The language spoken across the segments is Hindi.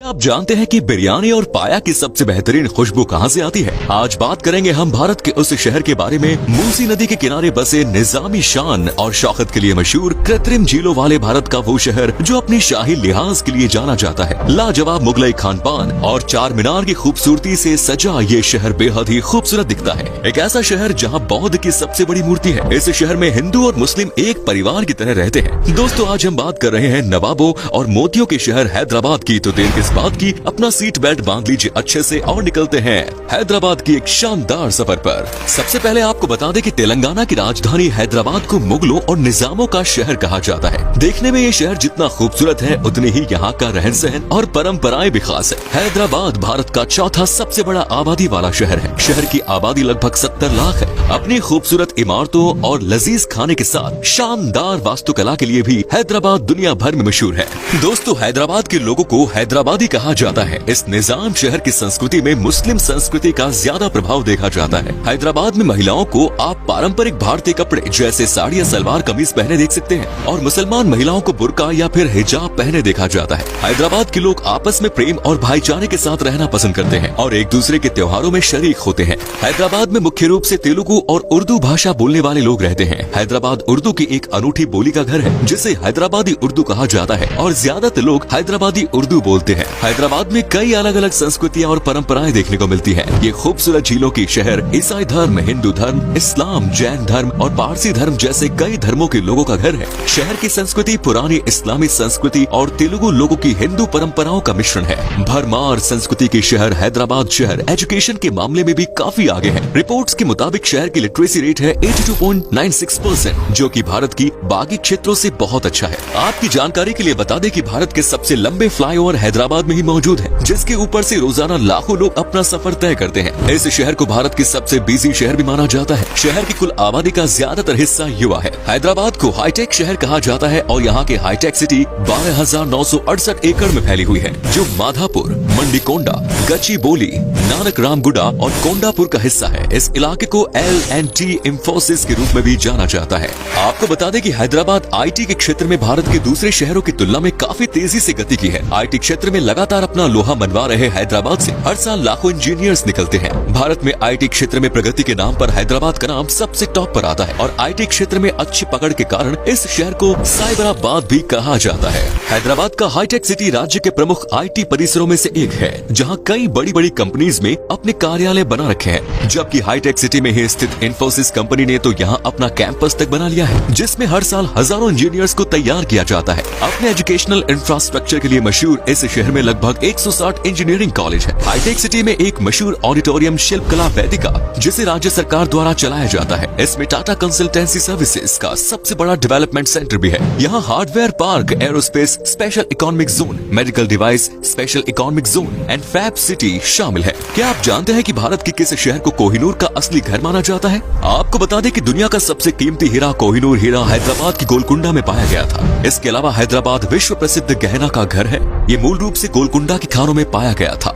आप जानते हैं कि बिरयानी और पाया की सबसे बेहतरीन खुशबू कहां से आती है? आज बात करेंगे हम भारत के उस शहर के बारे में, मूसी नदी के किनारे बसे निजामी शान और शौकत के लिए मशहूर कृत्रिम झीलों वाले भारत का वो शहर जो अपनी शाही लिहाज के लिए जाना जाता है। लाजवाब मुगलई खान पान और चार मीनार की खूबसूरती से सजा ये शहर बेहद ही खूबसूरत दिखता है। एक ऐसा शहर जहाँ बौद्ध की सबसे बड़ी मूर्ति है। इस शहर में हिंदू और मुस्लिम एक परिवार की तरह रहते हैं। दोस्तों, आज हम बात कर रहे हैं नवाबों और मोतियों के शहर हैदराबाद की। तो देर किस बात की, अपना सीट बेल्ट बांध लीजिए अच्छे से और निकलते हैं हैदराबाद की एक शानदार सफर पर। सबसे पहले आपको बता दें कि तेलंगाना की राजधानी हैदराबाद को मुगलों और निजामों का शहर कहा जाता है। देखने में ये शहर जितना खूबसूरत है उतनी ही यहाँ का रहन सहन और परंपराएं भी खास है। हैदराबाद भारत का चौथा सबसे बड़ा आबादी वाला शहर है। शहर की आबादी लगभग 70 लाख है। अपनी खूबसूरत इमारतों और लजीज खाने के साथ शानदार वास्तुकला के लिए भी हैदराबाद दुनिया भर में मशहूर है। दोस्तों, हैदराबाद के लोगों को हैदराबादी कहा जाता है। इस निजाम शहर की संस्कृति में मुस्लिम संस्कृति का ज्यादा प्रभाव देखा जाता है। हैदराबाद में महिलाओं को आप पारंपरिक भारतीय कपड़े जैसे साड़ी या सलवार कमीज पहने देख सकते हैं और मुसलमान महिलाओं को बुर्का या फिर हिजाब पहने देखा जाता है। हैदराबाद के लोग आपस में प्रेम और भाईचारे के साथ रहना पसंद करते हैं और एक दूसरे के त्योहारों में शरीक होते हैं। हैदराबाद में मुख्य रूप से तेलुगु और उर्दू भाषा बोलने वाले लोग रहते हैं। हैदराबाद उर्दू की एक अनूठी बोली का घर है जिसे हैदराबादी उर्दू कहा जाता है और ज्यादातर लोग हैदराबादी उर्दू बोलते हैं। हैदराबाद में कई अलग अलग संस्कृतियाँ और परंपराएं देखने को मिलती है। ये खूबसूरत झीलों की शहर ईसाई धर्म, हिंदू धर्म, इस्लाम, जैन धर्म और पारसी धर्म जैसे कई धर्मों के लोगों का घर है। शहर की संस्कृति पुरानी इस्लामी संस्कृति और तेलुगु लोगों की हिंदू परंपराओं का मिश्रण है। भरमार संस्कृति की शहर हैदराबाद शहर एजुकेशन के मामले में भी काफी आगे है। रिपोर्ट्स के मुताबिक शहर की लिटरेसी रेट है 82.96%, जो कि भारत की बाकी क्षेत्रों से बहुत अच्छा है। आपकी जानकारी के लिए बता दें कि भारत के सबसे लंबे फ्लाईओवर हैदराबाद में ही मौजूद है, जिसके ऊपर से रोजाना लाखों लोग अपना सफर तय करते हैं। इस शहर को भारत के सबसे बिजी शहर भी माना जाता है। शहर की कुल आबादी का ज्यादातर हिस्सा युवा है। हैदराबाद को हाईटेक शहर कहा जाता है और यहाँ के हाईटेक सिटी 12,968 एकड़ में फैली हुई है, जो माधापुर, मंडीकोंडा, गच्चीबोली, नानक रामगुडा और कोंडापुर का हिस्सा है। इस इलाके को L&T इंफोसिस के रूप में भी जाना जाता है। आपको बता दें कि हैदराबाद IT के क्षेत्र में भारत के दूसरे शहरों की तुलना में काफी तेजी से गति की है। IT क्षेत्र में लगातार अपना लोहा मनवा रहे हैदराबाद से हर साल लाखों इंजीनियर्स निकलते हैं। भारत में IT क्षेत्र में प्रगति के नाम पर हैदराबाद का नाम सबसे टॉप पर आता है और IT क्षेत्र में अच्छी पकड़ के कारण इस शहर को साइबराबाद भी कहा जाता है। हैदराबाद का हाईटेक सिटी राज्य के प्रमुख IT परिसरों में से एक है, जहाँ कई बड़ी बड़ी कंपनीज में अपने कार्यालय बना रखे हैं। जबकि हाईटेक सिटी में ही स्थित इंफोसिस कंपनी ने तो यहाँ अपना कैंपस तक बना लिया है, जिसमें हर साल हजारों इंजीनियर्स को तैयार किया जाता है। अपने एजुकेशनल इंफ्रास्ट्रक्चर के लिए मशहूर इस शहर में लगभग 160 इंजीनियरिंग कॉलेज है। हाईटेक सिटी में एक मशहूर ऑडिटोरियम शिल्पकला वेदिका, जिसे राज्य सरकार द्वारा चलाया जाता है। इसमें टाटा कंसल्टेंसी सर्विसेज का सबसे बड़ा डेवलपमेंट सेंटर भी है। यहाँ hardware park, aerospace, special economic zone, medical device, special economic zone and fab city शामिल है। क्या आप जानते हैं कि भारत के किस शहर को कोहिनूर का असली घर माना जाता है? आपको बता दें कि दुनिया का सबसे कीमती हीरा कोहिनूर हीरा हैदराबाद की गोलकुंडा में पाया गया था। इसके अलावा हैदराबाद विश्व प्रसिद्ध गहना का घर है। ये मूल रूप से गोलकुंडा की खानों में पाया गया था।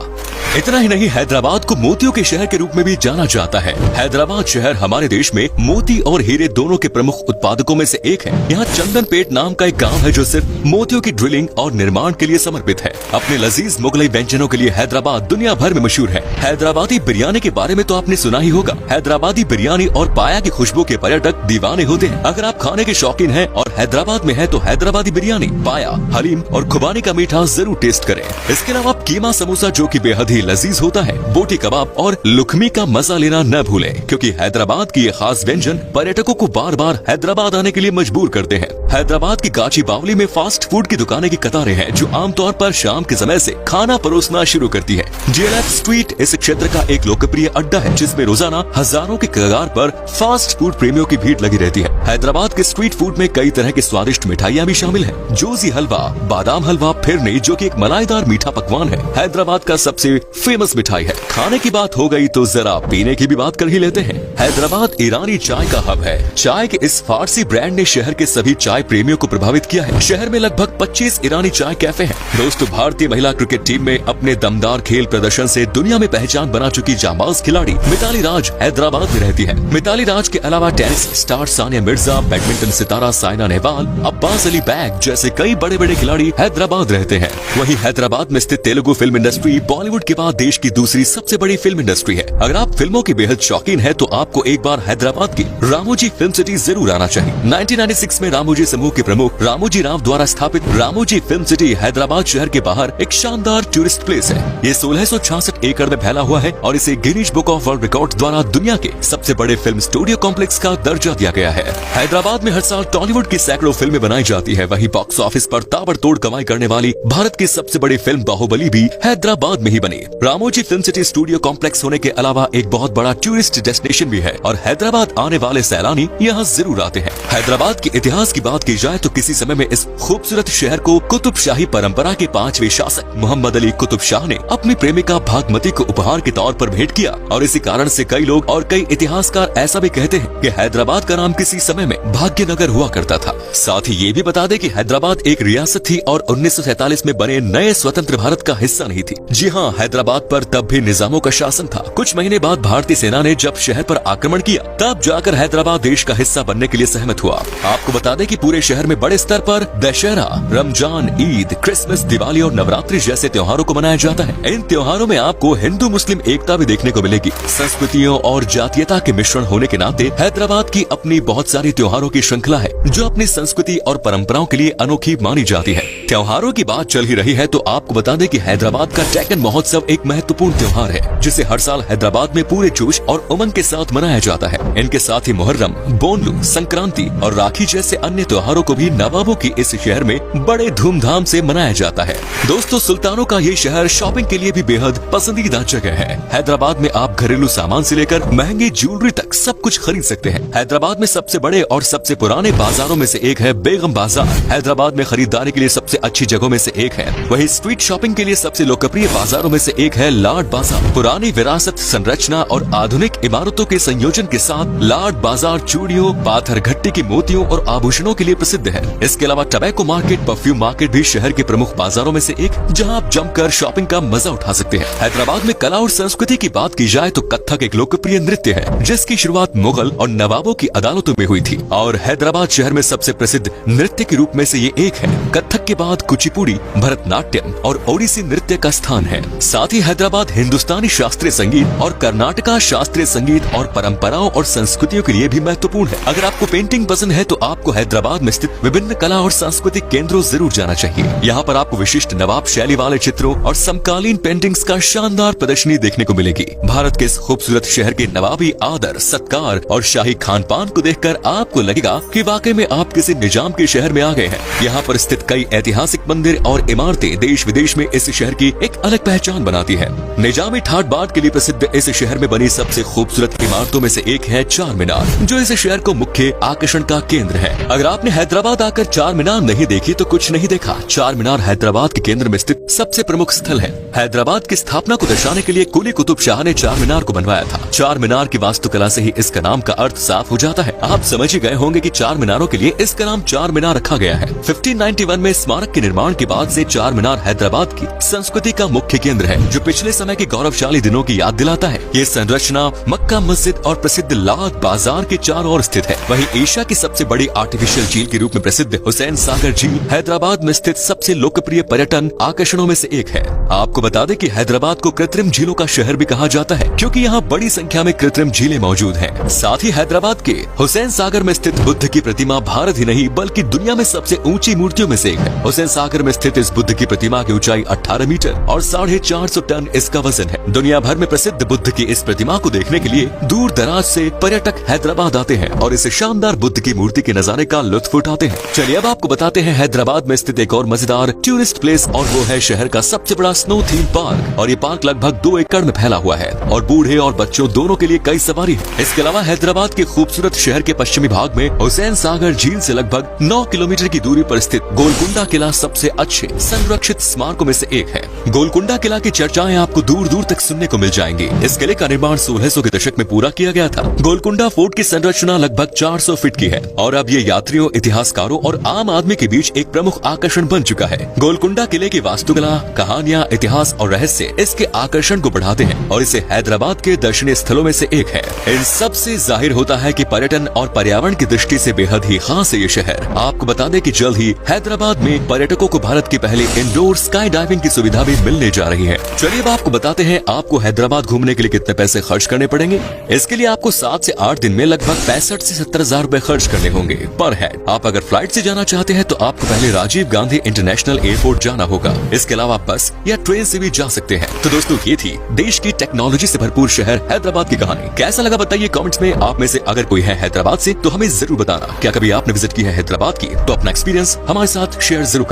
इतना ही नहीं, हैदराबाद को मोतियों के शहर के रूप में भी जाना जाता है। हैदराबाद शहर हमारे देश में मोती और हीरे दोनों के प्रमुख उत्पादकों में से एक है। यहाँ चंदनपेट नाम का एक गांव है जो सिर्फ मोतियों की ड्रिलिंग और निर्माण के लिए समर्पित है। अपने लजीज मुगलई व्यंजनों के लिए हैदराबाद दुनिया भर में मशहूर है। हैदराबादी बिरयानी के बारे में तो आपने सुना ही होगा। हैदराबादी बिरयानी और पाया की खुशबू के पर्यटक दीवाने होते हैं। अगर आप खाने के शौकीन हैं और हैदराबाद में हैं तो हैदराबादी बिरयानी, पाया, हलीम और खुबानी का मीठा जरूर टेस्ट करें। इसके अलावा कीमा समोसा जो कि बेहद ही लजीज होता है, बोटी कबाब और लुखमी का मजा लेना न भूलें, क्योंकि हैदराबाद की ये खास व्यंजन पर्यटकों को बार बार हैदराबाद आने के लिए मजबूर करते हैं। हैदराबाद की गाचीबावली में फास्ट फूड की दुकानें की कतारें हैं, जो आमतौर पर शाम के समय से खाना परोसना शुरू करती है। DLF स्ट्रीट इस क्षेत्र का एक लोकप्रिय अड्डा है, जिसमें रोजाना हजारों के कगार पर फास्ट फूड प्रेमियों की भीड़ लगी रहती है। हैदराबाद के स्ट्रीट फूड में कई तरह की स्वादिष्ट मिठाइयाँ भी शामिल है। जोजी हलवा, बादाम हलवा, फिरनी जो कि एक मलाईदार मीठा पकवान है, हैदराबाद का सबसे फेमस मिठाई है। खाने की बात हो गई तो जरा पीने की भी बात कर ही लेते हैं। हैदराबाद ईरानी चाय का हब है। चाय के इस फारसी ब्रांड ने शहर के सभी चाय चाय प्रेमियों को प्रभावित किया है। शहर में लगभग 25 ईरानी चाय कैफे हैं। दोस्तों, भारतीय महिला क्रिकेट टीम में अपने दमदार खेल प्रदर्शन से दुनिया में पहचान बना चुकी जांबाज खिलाड़ी मिताली राज हैदराबाद में रहती है। मिताली राज के अलावा tennis star Sania Mirza, badminton सितारा साइना नेहवाल, अब्बास अली बैग जैसे कई बड़े बड़े खिलाड़ी हैदराबाद रहते हैं। वहीं हैदराबाद में स्थित तेलुगु फिल्म इंडस्ट्री बॉलीवुड के बाद देश की दूसरी सबसे बड़ी फिल्म इंडस्ट्री है। अगर आप फिल्मों की बेहद शौकीन है तो आपको एक बार हैदराबाद की रामोजी फिल्म सिटी जरूर आना चाहिए। 1996 में रामोजी समूह के प्रमुख रामोजी राव द्वारा स्थापित रामोजी फिल्म सिटी हैदराबाद शहर के बाहर एक शानदार टूरिस्ट प्लेस है। ये 1666 एकड़ में फैला हुआ है और इसे Guinness book of world record द्वारा दुनिया के सबसे बड़े फिल्म स्टूडियो कॉम्प्लेक्स का दर्जा दिया गया है। हैदराबाद में हर साल टॉलीवुड की सैकड़ों फिल्में बनाई जाती है। वहीं बॉक्स ऑफिस पर ताबड़तोड़ कमाई करने वाली भारत की सबसे बड़ी फिल्म बाहुबली भी हैदराबाद में ही बनी। Ramoji film city studio complex होने के अलावा एक बहुत बड़ा टूरिस्ट डेस्टिनेशन भी है और हैदराबाद आने वाले सैलानी यहाँ जरूर आते हैं। हैदराबाद के इतिहास की बात की जाए तो किसी समय में इस खूबसूरत शहर को कुतुब शाही परंपरा के 5वें शासक मोहम्मद अली कुतुब शाह ने अपनी प्रेमिका भागमती को उपहार के तौर पर भेंट किया और इसी कारण से कई लोग और कई इतिहासकार ऐसा भी कहते हैं कि हैदराबाद का नाम किसी समय में भाग्यनगर हुआ करता था। साथ ही ये भी बता दें कि हैदराबाद एक रियासत थी और 1947 में बने नए स्वतंत्र भारत का हिस्सा नहीं थी। जी हाँ, हैदराबाद पर तब भी निजामों का शासन था। कुछ महीने बाद भारतीय सेना ने जब शहर पर आक्रमण किया तब जाकर हैदराबाद देश का हिस्सा बनने के लिए सहमत हुआ। आपको बता दें कि पूरे शहर में बड़े स्तर पर दशहरा, रमजान, ईद, क्रिसमस, दिवाली और नवरात्रि जैसे त्योहारों को मनाया जाता है। इन त्योहारों में आपको हिंदू मुस्लिम एकता भी देखने को मिलेगी। संस्कृतियों और जातीयता के मिश्रण होने के नाते हैदराबाद की अपनी बहुत सारी त्योहारों की श्रृंखला है जो अपनी संस्कृति और परंपराओं के लिए अनोखी मानी जाती है। त्योहारों की बात चल ही रही है तो आपको बता दें कि हैदराबाद का डेक्कन महोत्सव एक महत्वपूर्ण त्योहार है जिसे हर साल हैदराबाद में पूरे जोश और उमंग के साथ मनाया जाता है। इनके साथ ही मुहर्रम, बोनलू, संक्रांति और राखी जैसे अन्य त्योहारों को भी नवाबों की इस शहर में बड़े धूमधाम से मनाया जाता है। दोस्तों, सुल्तानों का ये शहर शॉपिंग के लिए भी बेहद पसंदीदा जगह है। हैदराबाद में आप घरेलू सामान से लेकर महंगी ज्वेलरी तक सब कुछ खरीद सकते हैं। हैदराबाद में सबसे बड़े और सबसे पुराने बाजारों में से एक है बेगम बाजार। हैदराबाद में खरीदारी के लिए सबसे अच्छी जगहों में से एक है। वहीं स्ट्रीट शॉपिंग के लिए सबसे लोकप्रिय बाजारों में से एक है लाड बाजार। पुरानी विरासत, संरचना और आधुनिक इमारतों के संयोजन के साथ लाड बाजार चूड़ियों, पाथर घट्टी की मोतियों और आभूषणों के लिए प्रसिद्ध है। इसके अलावा टबैको मार्केट, परफ्यूम मार्केट भी शहर के प्रमुख बाजारों में से एक जहां आप जमकर शॉपिंग का मजा उठा सकते हैं। हैदराबाद में कला और संस्कृति की बात की जाए तो कथक एक लोकप्रिय नृत्य है जिसकी शुरुआत मुगल और नवाबों की अदालतों में हुई थी और हैदराबाद शहर में सबसे प्रसिद्ध नृत्य के रूप में से ये एक है। कथक के बाद कुचिपुड़ी, भरतनाट्यम और ओडिसी नृत्य का स्थान है। साथ ही हैदराबाद हिंदुस्तानी शास्त्रीय संगीत और कर्नाटका शास्त्रीय संगीत और परंपराओं और संस्कृतियों के लिए भी महत्वपूर्ण है। अगर आपको पेंटिंग पसंद है तो आपको हैदराबाद में स्थित विभिन्न कला और सांस्कृतिक केंद्रों जरूर जाना चाहिए। यहाँ पर आपको विशिष्ट नवाब शैली वाले चित्रों और समकालीन पेंटिंग्स का शानदार प्रदर्शनी देखने को मिलेगी। भारत के इस खूबसूरत शहर के नवाबी आदर, सत्कार और शाही खान पान को देखकर आपको लगेगा कि वाकई में आप किसी निजाम के शहर में आ गए हैं। यहाँ पर स्थित कई ऐतिहासिक मंदिर और इमारतें देश विदेश में इस शहर की एक अलग पहचान बनाती है। निजामी ठाट बाट के लिए प्रसिद्ध इस शहर में बनी सबसे खूबसूरत इमारतों में से एक है चार मीनार, जो इस शहर को मुख्य आकर्षण का केंद्र है। अगर आपने हैदराबाद आकर चार मीनार नहीं देखी तो कुछ नहीं देखा। चार मीनार हैदराबाद के केंद्र में स्थित सबसे प्रमुख स्थल है। हैदराबाद की स्थापना को दर्शाने के लिए कुली कुतुब शाह ने चार मीनार को बनवाया था। चार मीनार की वास्तुकला से ही इसका नाम का अर्थ साफ हो जाता है। आप समझ ही गए होंगे कि चार मीनारों के लिए इसका नाम चार मीनार रखा गया है। 1591 में स्मारक के निर्माण के बाद से चार मीनार हैदराबाद की संस्कृति का मुख्य केंद्र है जो पिछले समय के गौरवशाली दिनों की याद दिलाता है। ये संरचना मक्का मस्जिद और प्रसिद्ध लाद बाजार के चारों ओर स्थित है। वहीं एशिया की सबसे बड़ी आर्टिफिशियल झील के रूप में प्रसिद्ध हुसैन सागर झील हैदराबाद में स्थित सबसे लोकप्रिय पर्यटन आकर्षणों में से एक है। आपको बता दें कि हैदराबाद को कृत्रिम झीलों का शहर भी कहा जाता है क्योंकि यहाँ बड़ी संख्या में कृत्रिम झीलें मौजूद हैं। साथ ही हैदराबाद के हुसैन सागर में स्थित बुद्ध की प्रतिमा भारत ही नहीं बल्कि दुनिया में सबसे ऊंची मूर्तियों में से एक है। हुसैन सागर में स्थित इस बुद्ध की प्रतिमा की ऊंचाई 18 मीटर और 450 टन इसका वजन है। दुनिया भर में प्रसिद्ध बुद्ध की इस प्रतिमा को देखने के लिए दूर दराज से पर्यटक हैदराबाद आते हैं और इस शानदार बुद्ध की मूर्ति के नजारे का लुत्फ उठाते हैं। चलिए अब आपको बताते हैं हैदराबाद में स्थित एक और मजेदार टूरिस्ट प्लेस और वो है शहर का सबसे बड़ा स्नो थीम पार्क। और ये पार्क लगभग 2 एकड़ में फैला हुआ है और बूढ़े और बच्चों दोनों के लिए कई सवारी है। इसके अलावा हैदराबाद के खूबसूरत शहर के पश्चिमी भाग में हुसैन सागर झील से लगभग 9 किलोमीटर की दूरी पर स्थित गोलकुंडा किला सबसे अच्छे संरक्षित स्मारकों में से एक है। गोलकुंडा किला की चर्चाएं आपको आपको दूर दूर तक सुनने को मिल जाएंगी। इस किले का निर्माण 1600 के दशक में पूरा किया गया था। गोलकुंडा फोर्ट की संरचना लगभग 400 फीट की है और अब ये यात्रियों, इतिहासकारों और आम आदमी के बीच एक प्रमुख आकर्षण बन चुका है। गोलकुंडा किले की वास्तुकला, कहानियाँ, इतिहास और रहस्य इसके आकर्षण को बढ़ाते हैं और इसे हैदराबाद के दर्शनीय स्थलों में से एक है। इन सब से जाहिर होता है कि पर्यटन और पर्यावरण की दृष्टि से बेहद ही खास है ये शहर। आपको बता दें कि जल्द ही हैदराबाद में पर्यटकों को भारत की पहली इंडोर स्काई डाइविंग की सुविधा भी मिलने जा रही है। चलिए अब आपको बताते हैं आपको हैदराबाद घूमने के लिए कितने पैसे खर्च करने पड़ेंगे। इसके लिए आपको 7 से 8 दिन में लगभग 65 से 70 हजार रूपए खर्च करने होंगे पर हेड। आप अगर फ्लाइट से जाना चाहते हैं तो आपको पहले राजीव गांधी इंटरनेशनल एयरपोर्ट जाना होगा। इसके अलावा बस या ट्रेन से भी जा सकते हैं। तो दोस्तों ये थी देश की टेक्नोलॉजी से भरपूर शहर हैदराबाद की कहानी। कैसा लगा बताइए कमेंट्स में। आप में से अगर कोई है हैदराबाद से तो हमें जरूर बताना। क्या कभी आपने विजिट की है हैदराबाद की? तो अपना एक्सपीरियंस हमारे साथ शेयर जरूर करें।